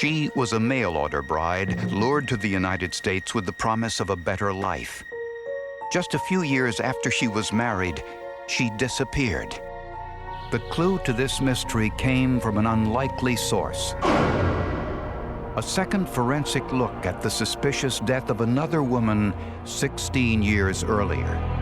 She was a mail-order bride lured to the United States with the promise of a better life. Just a few years after she was married, she disappeared. The clue to this mystery came from an unlikely source. A second forensic look at the suspicious death of another woman 16 years earlier.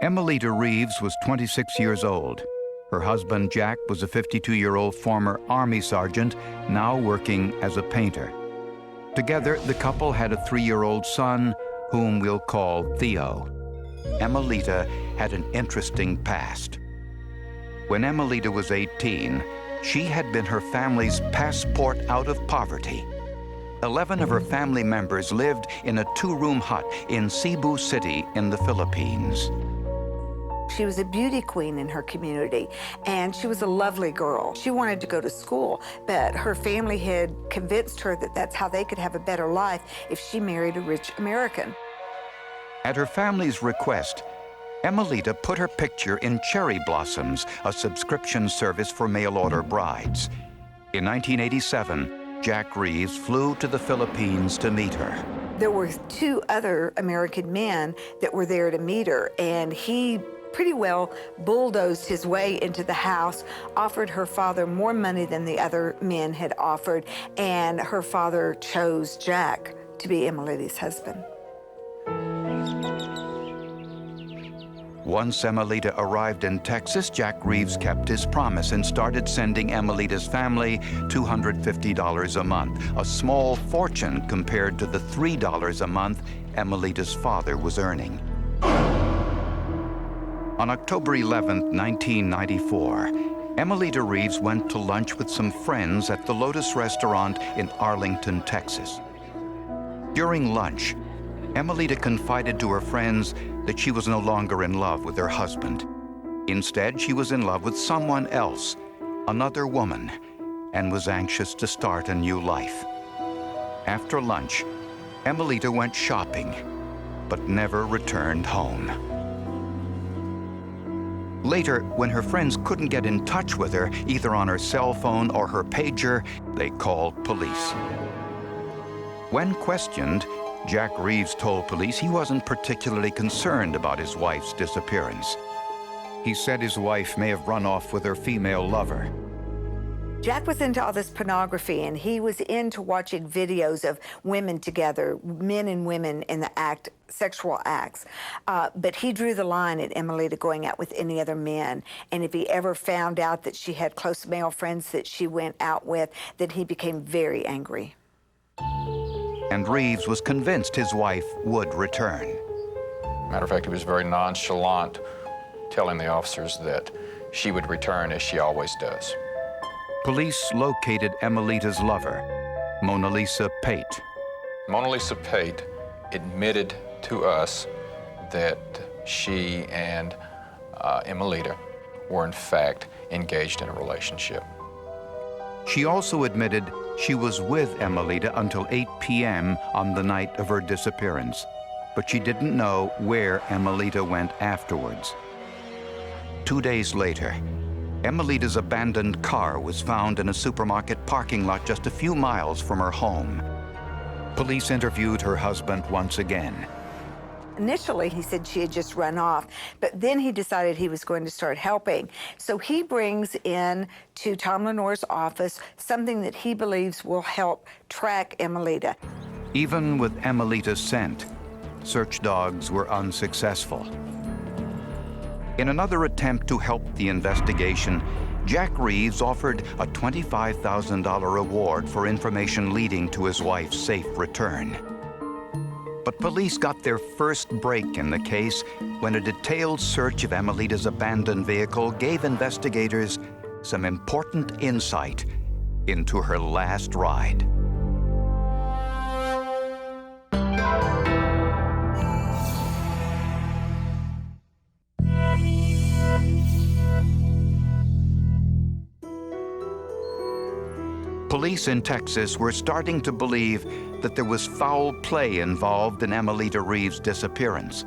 Emilita Reeves was 26 years old. Her husband, Jack, was a 52-year-old former Army sergeant, now working as a painter. Together, the couple had a 3-year-old son, whom we'll call Theo. Emilita had an interesting past. When Emilita was 18, she had been her family's passport out of poverty. 11 of her family members lived in a 2-room hut in Cebu City in the Philippines. She was a beauty queen in her community, and she was a lovely girl. She wanted to go to school, but her family had convinced her that that's how they could have a better life if she married a rich American. At her family's request, Emilita put her picture in Cherry Blossoms, a subscription service for mail-order brides. In 1987, Jack Reeves flew to the Philippines to meet her. There were 2 other American men that were there to meet her, and he pretty well bulldozed his way into the house, offered her father more money than the other men had offered, and her father chose Jack to be Emilita's husband. Once Emilita arrived in Texas, Jack Reeves kept his promise and started sending Emilita's family $250 a month, a small fortune compared to the $3 a month Emilita's father was earning. On October 11, 1994, Emilita Reeves went to lunch with some friends at the Lotus restaurant in Arlington, Texas. During lunch, Emilita confided to her friends that she was no longer in love with her husband. Instead, she was in love with someone else, another woman, and was anxious to start a new life. After lunch, Emilita went shopping, but never returned home. Later, when her friends couldn't get in touch with her, either on her cell phone or her pager, they called police. When questioned, Jack Reeves told police he wasn't particularly concerned about his wife's disappearance. He said his wife may have run off with her female lover. Jack was into all this pornography, and he was into watching videos of women together, men and women in the act, sexual acts. But he drew the line at Emilita going out with any other men. And if he ever found out that she had close male friends that she went out with, then he became very angry. And Reeves was convinced his wife would return. Matter of fact, he was very nonchalant, telling the officers that she would return as she always does. Police located Emilita's lover, Mona Lisa Pate. Mona Lisa Pate admitted to us that she and Emilita were in fact engaged in a relationship. She also admitted she was with Emilita until 8 p.m. on the night of her disappearance, but she didn't know where Emilita went afterwards. 2 days later, Emilita's abandoned car was found in a supermarket parking lot just a few miles from her home. Police interviewed her husband once again. Initially, he said she had just run off, but then he decided he was going to start helping. So he brings in to Tom Lenore's office something that he believes will help track Emilita. Even with Emilita's scent, search dogs were unsuccessful. In another attempt to help the investigation, Jack Reeves offered a $25,000 reward for information leading to his wife's safe return. But police got their first break in the case when a detailed search of Emilita's abandoned vehicle gave investigators some important insight into her last ride. Police in Texas were starting to believe that there was foul play involved in Emilita Reeves' disappearance.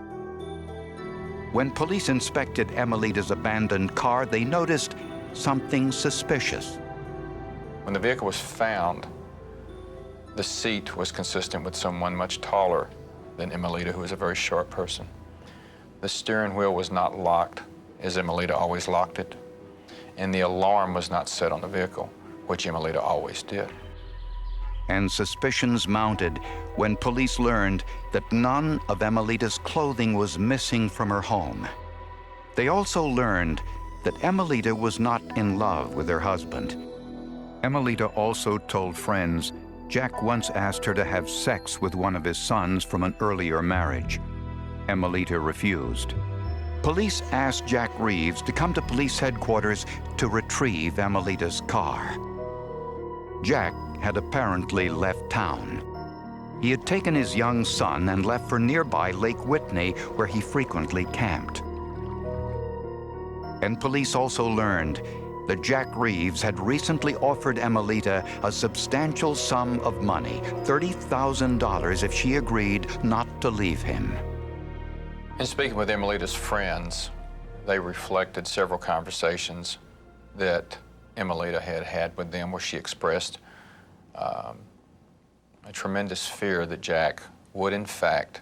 When police inspected Emilita's abandoned car, they noticed something suspicious. When the vehicle was found, the seat was consistent with someone much taller than Emilita, who is a very short person. The steering wheel was not locked, as Emilita always locked it, and the alarm was not set on the vehicle, which Emilita always did. And suspicions mounted when police learned that none of Emilita's clothing was missing from her home. They also learned that Emilita was not in love with her husband. Emilita also told friends Jack once asked her to have sex with one of his sons from an earlier marriage. Emilita refused. Police asked Jack Reeves to come to police headquarters to retrieve Emilita's car. Jack had apparently left town. He had taken his young son and left for nearby Lake Whitney, where he frequently camped. And police also learned that Jack Reeves had recently offered Emilita a substantial sum of money, $30,000, if she agreed not to leave him. In speaking with Emilita's friends, they reflected several conversations that Emilita had had with them where she expressed a tremendous fear that Jack would in fact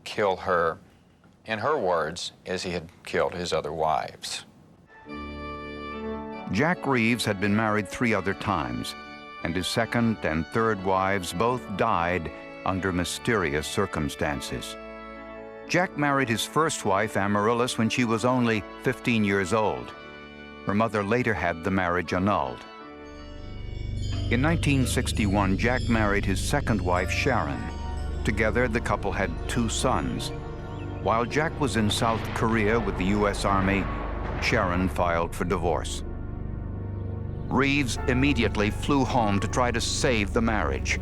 kill her, in her words, as he had killed his other wives. Jack Reeves had been married 3 other times, and his second and third wives both died under mysterious circumstances. Jack married his first wife, Amaryllis, when she was only 15 years old. Her mother later had the marriage annulled. In 1961, Jack married his second wife, Sharon. Together, the couple had 2 sons. While Jack was in South Korea with the U.S. Army, Sharon filed for divorce. Reeves immediately flew home to try to save the marriage.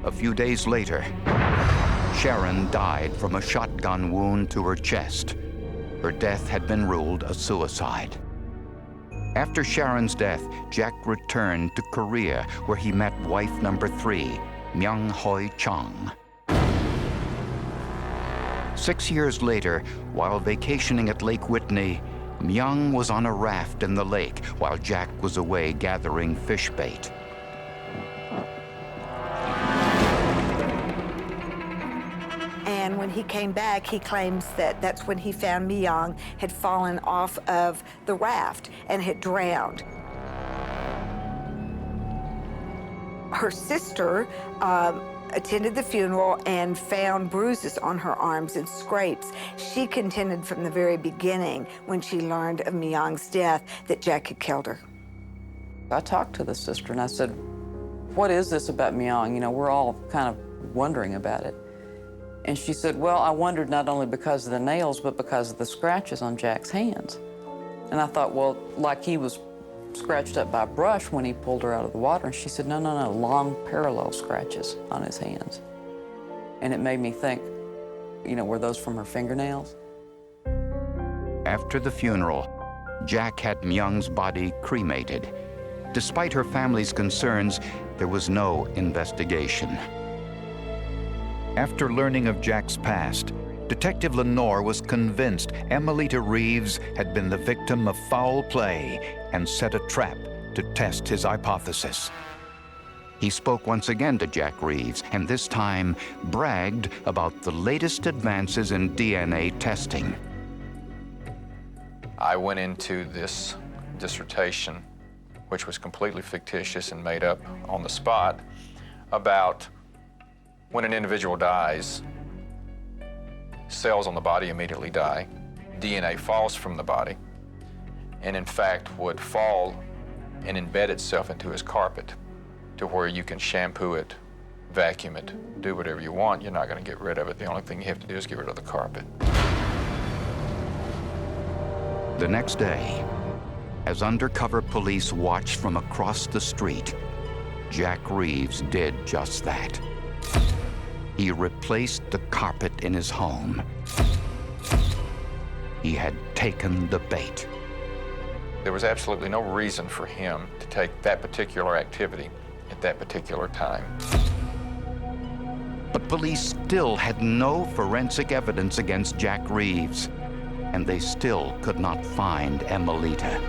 A few days later, Sharon died from a shotgun wound to her chest. Her death had been ruled a suicide. After Sharon's death, Jack returned to Korea, where he met wife number 3, Myung-Hoi Chung. 6 years later, while vacationing at Lake Whitney, Myung was on a raft in the lake while Jack was away gathering fish bait. And when he came back, he claims that that's when he found Myung had fallen off of the raft and had drowned. Her sister attended the funeral and found bruises on her arms and scrapes. She contended from the very beginning, when she learned of Myung's death, that Jack had killed her. I talked to the sister and I said, what is this about Myung? You know, we're all kind of wondering about it. And she said, well, I wondered not only because of the nails, but because of the scratches on Jack's hands. And I thought, well, like he was scratched up by a brush when he pulled her out of the water. And she said, no, no, no, long parallel scratches on his hands. And it made me think, you know, were those from her fingernails? After the funeral, Jack had Myung's body cremated. Despite her family's concerns, there was no investigation. After learning of Jack's past, Detective Lenore was convinced Emilita Reeves had been the victim of foul play and set a trap to test his hypothesis. He spoke once again to Jack Reeves, and this time bragged about the latest advances in DNA testing. I went into this dissertation, which was completely fictitious and made up on the spot, about when an individual dies, cells on the body immediately die, DNA falls from the body, and in fact would fall and embed itself into his carpet to where you can shampoo it, vacuum it, do whatever you want. You're not going to get rid of it. The only thing you have to do is get rid of the carpet. The next day, as undercover police watched from across the street, Jack Reeves did just that. He replaced the carpet in his home. He had taken the bait. There was absolutely no reason for him to take that particular activity at that particular time. But police still had no forensic evidence against Jack Reeves, and they still could not find Emilita.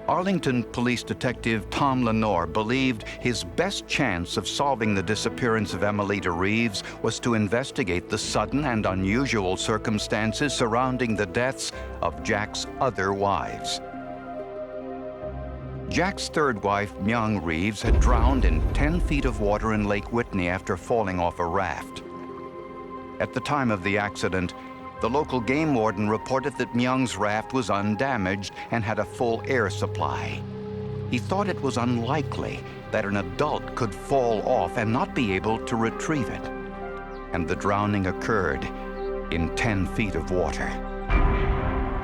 Arlington Police Detective Tom Lenore believed his best chance of solving the disappearance of Emilita Reeves was to investigate the sudden and unusual circumstances surrounding the deaths of Jack's other wives. Jack's third wife, Myung Reeves, had drowned in 10 feet of water in Lake Whitney after falling off a raft. At the time of the accident, the local game warden reported that Myung's raft was undamaged and had a full air supply. He thought it was unlikely that an adult could fall off and not be able to retrieve it. And the drowning occurred in 10 feet of water.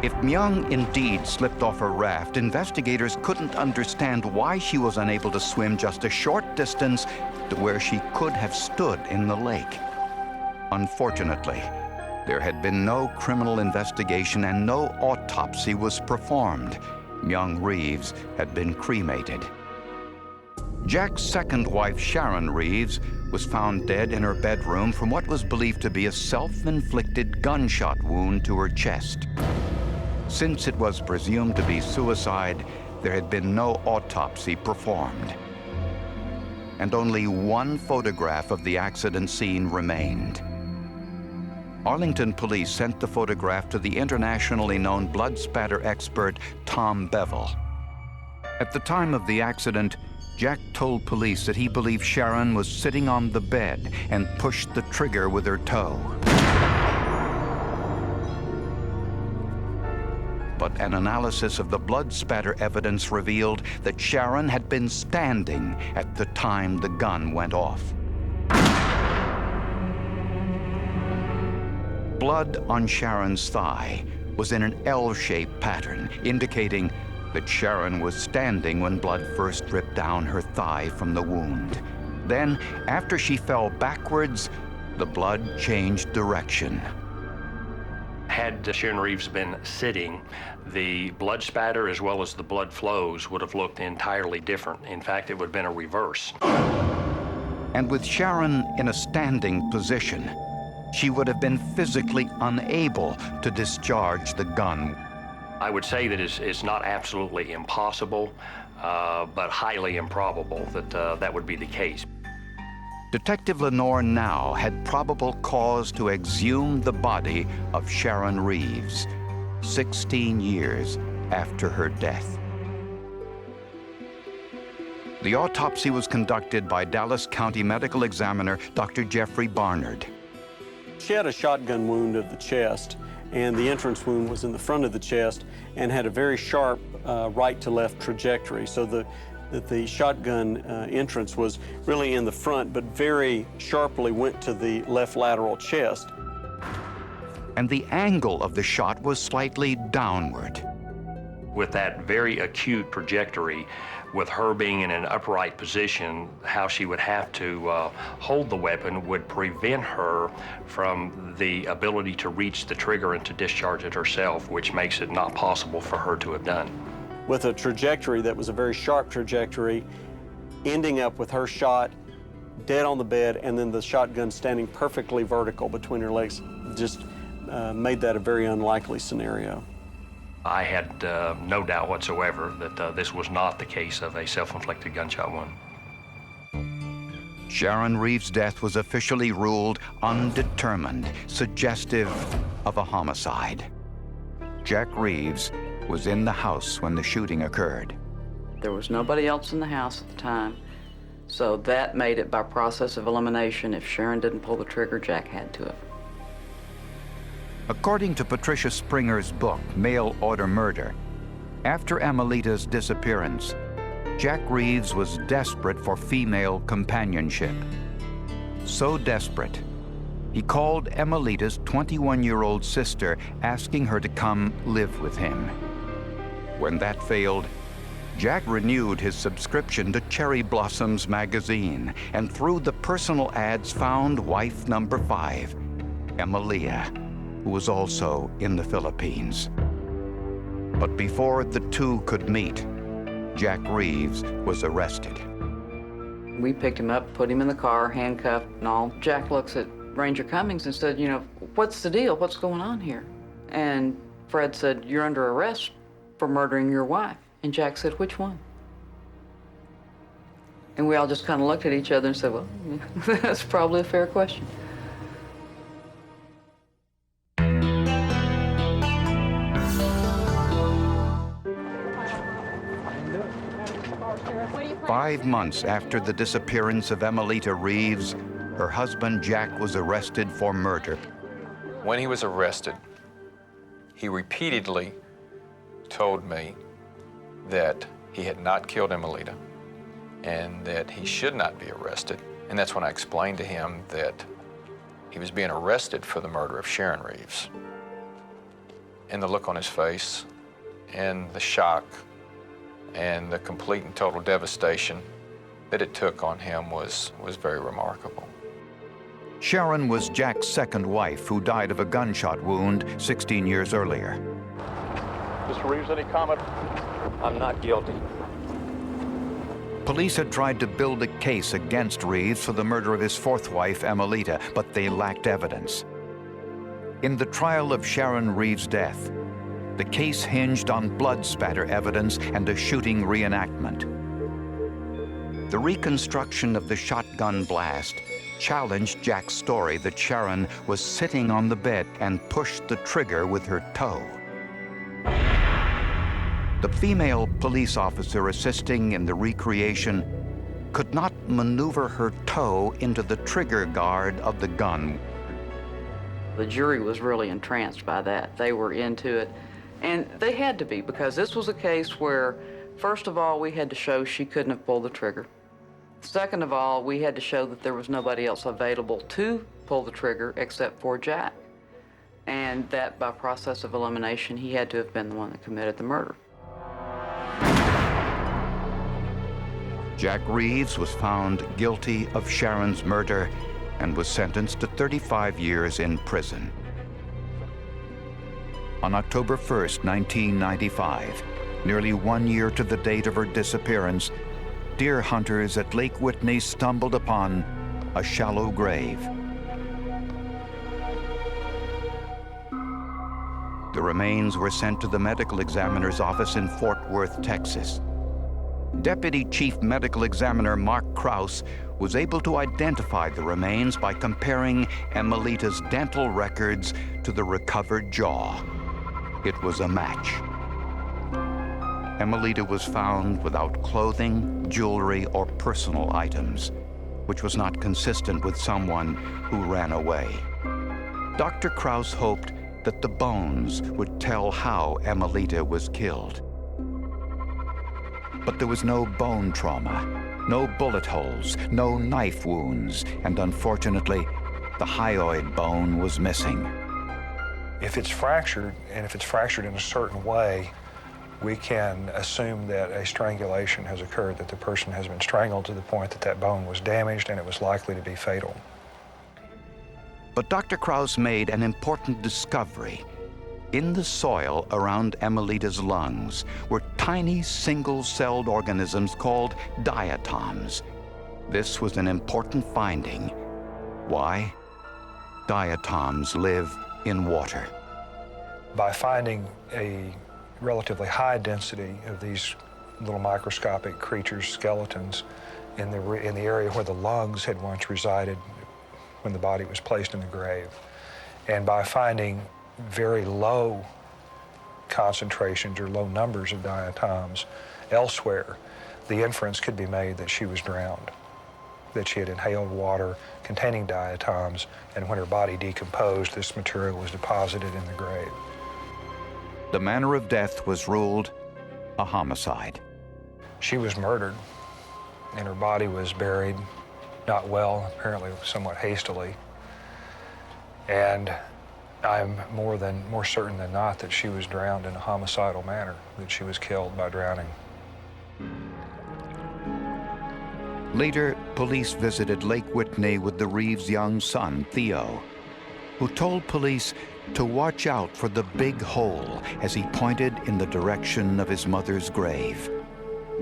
If Myung indeed slipped off her raft, investigators couldn't understand why she was unable to swim just a short distance to where she could have stood in the lake. Unfortunately, there had been no criminal investigation and no autopsy was performed. Myung Reeves had been cremated. Jack's second wife, Sharon Reeves, was found dead in her bedroom from what was believed to be a self-inflicted gunshot wound to her chest. Since it was presumed to be suicide, there had been no autopsy performed. And only one photograph of the accident scene remained. Arlington police sent the photograph to the internationally known blood spatter expert Tom Bevel. At the time of the accident, Jack told police that he believed Sharon was sitting on the bed and pushed the trigger with her toe. But an analysis of the blood spatter evidence revealed that Sharon had been standing at the time the gun went off. Blood on Sharon's thigh was in an L-shaped pattern, indicating that Sharon was standing when blood first dripped down her thigh from the wound. Then, after she fell backwards, the blood changed direction. Had Sharon Reeves been sitting, the blood spatter as well as the blood flows would have looked entirely different. In fact, it would have been a reverse. And with Sharon in a standing position, she would have been physically unable to discharge the gun. I would say that it's not absolutely impossible, but highly improbable that that would be the case. Detective Lenore now had probable cause to exhume the body of Sharon Reeves, 16 years after her death. The autopsy was conducted by Dallas County Medical Examiner Dr. Jeffrey Barnard. She had a shotgun wound of the chest, and the entrance wound was in the front of the chest and had a very sharp right-to-left trajectory. So the shotgun entrance was really in the front, but very sharply went to the left lateral chest. And the angle of the shot was slightly downward. With that very acute trajectory, with her being in an upright position, how she would have to hold the weapon would prevent her from the ability to reach the trigger and to discharge it herself, which makes it not possible for her to have done. With a trajectory that was a very sharp trajectory, ending up with her shot dead on the bed and then the shotgun standing perfectly vertical between her legs, just made that a very unlikely scenario. I had no doubt whatsoever that this was not the case of a self-inflicted gunshot wound. Sharon Reeves' death was officially ruled undetermined, suggestive of a homicide. Jack Reeves was in the house when the shooting occurred. There was nobody else in the house at the time, so that made it by process of elimination. If Sharon didn't pull the trigger, Jack had to have. According to Patricia Springer's book, Mail Order Murder, after Emilita's disappearance, Jack Reeves was desperate for female companionship. So desperate, he called Emilita's 21-year-old sister, asking her to come live with him. When that failed, Jack renewed his subscription to Cherry Blossoms magazine, and through the personal ads found wife number 5, Emilita. who was also in the Philippines. But before the two could meet, Jack Reeves was arrested. We picked him up, put him in the car, handcuffed and all. Jack looks at Ranger Cummings and said, you know, what's the deal? What's going on here? And Fred said, you're under arrest for murdering your wife. And Jack said, which one? And we all just kind of looked at each other and said, well, that's probably a fair question. Five months after the disappearance of Emilita Reeves, her husband Jack was arrested for murder. When he was arrested, he repeatedly told me that he had not killed Emilita and that he should not be arrested. And that's when I explained to him that he was being arrested for the murder of Sharon Reeves. And the look on his face and the shock and the complete and total devastation that it took on him was very remarkable. Sharon was Jack's second wife, who died of a gunshot wound 16 years earlier. Mr. Reeves, any comment? I'm not guilty. Police had tried to build a case against Reeves for the murder of his fourth wife, Emilita, but they lacked evidence. In the trial of Sharon Reeves' death, the case hinged on blood spatter evidence and a shooting reenactment. The reconstruction of the shotgun blast challenged Jack's story that Sharon was sitting on the bed and pushed the trigger with her toe. The female police officer assisting in the recreation could not maneuver her toe into the trigger guard of the gun. The jury was really entranced by that. They were into it. And they had to be, because this was a case where, first of all, we had to show she couldn't have pulled the trigger. Second of all, we had to show that there was nobody else available to pull the trigger except for Jack. And that, by process of elimination, he had to have been the one that committed the murder. Jack Reeves was found guilty of Sharon's murder and was sentenced to 35 years in prison. On October 1st, 1995, nearly 1 year to the date of her disappearance, deer hunters at Lake Whitney stumbled upon a shallow grave. The remains were sent to the medical examiner's office in Fort Worth, Texas. Deputy Chief Medical Examiner Mark Krause was able to identify the remains by comparing Emilita's dental records to the recovered jaw. It was a match. Emilita was found without clothing, jewelry, or personal items, which was not consistent with someone who ran away. Dr. Krause hoped that the bones would tell how Emilita was killed. But there was no bone trauma, no bullet holes, no knife wounds, and unfortunately, the hyoid bone was missing. If it's fractured, and if it's fractured in a certain way, we can assume that a strangulation has occurred, that the person has been strangled to the point that that bone was damaged and it was likely to be fatal. But Dr. Krause made an important discovery. In the soil around Emilita's lungs were tiny single-celled organisms called diatoms. This was an important finding. Why? Diatoms live in water. By finding a relatively high density of these little microscopic creatures, skeletons, in the area where the lungs had once resided when the body was placed in the grave, and by finding very low concentrations or low numbers of diatoms elsewhere, the inference could be made that she was drowned, that she had inhaled water containing diatoms, and when her body decomposed, this material was deposited in the grave. The manner of death was ruled a homicide. She was murdered, and her body was buried, not well, apparently somewhat hastily. And I'm more certain than not that she was drowned in a homicidal manner, that she was killed by drowning. Later, police visited Lake Whitney with the Reeves' young son, Theo, who told police to watch out for the big hole as he pointed in the direction of his mother's grave.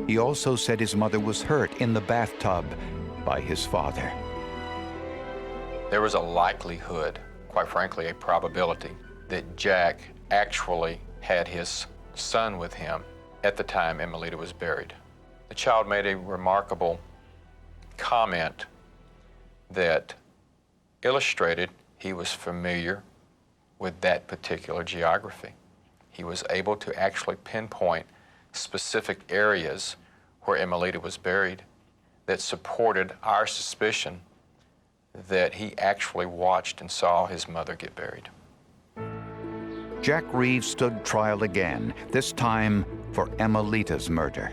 He also said his mother was hurt in the bathtub by his father. There was a likelihood, quite frankly, a probability, that Jack actually had his son with him at the time Emilita was buried. The child made a remarkable comment that illustrated he was familiar with that particular geography. He was able to actually pinpoint specific areas where Emilita was buried that supported our suspicion that he actually watched and saw his mother get buried. Jack Reeves stood trial again, this time for Emilita's murder.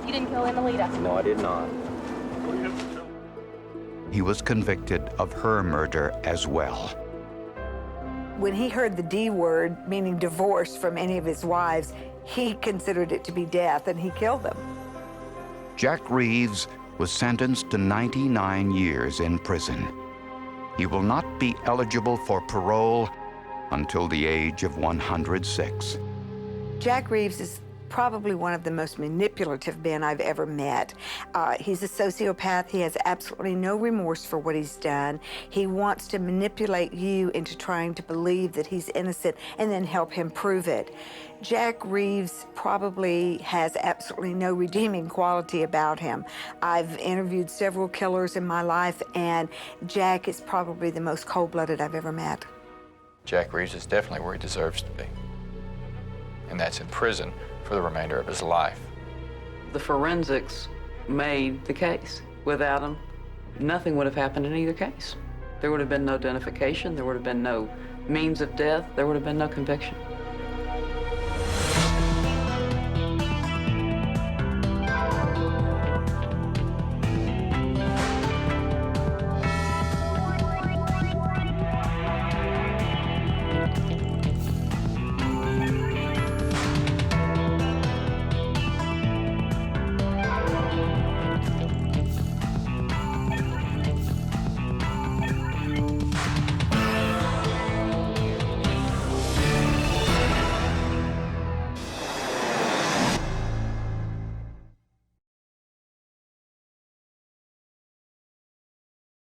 You didn't kill Emilita? No, I did not. He was convicted of her murder as well. When he heard the D word, meaning divorce, from any of his wives, he considered it to be death, and he killed them. Jack Reeves was sentenced to 99 years in prison. He will not be eligible for parole until the age of 106. Jack Reeves is probably one of the most manipulative men I've ever met. He's a sociopath. He has absolutely no remorse for what he's done. He wants to manipulate you into trying to believe that he's innocent and then help him prove it. Jack Reeves probably has absolutely no redeeming quality about him. I've interviewed several killers in my life, and Jack is probably the most cold-blooded I've ever met. Jack Reeves is definitely where he deserves to be, and that's in prison for the remainder of his life. The forensics made the case. Without them, nothing would have happened in either case. There would have been no identification, there would have been no means of death, there would have been no conviction.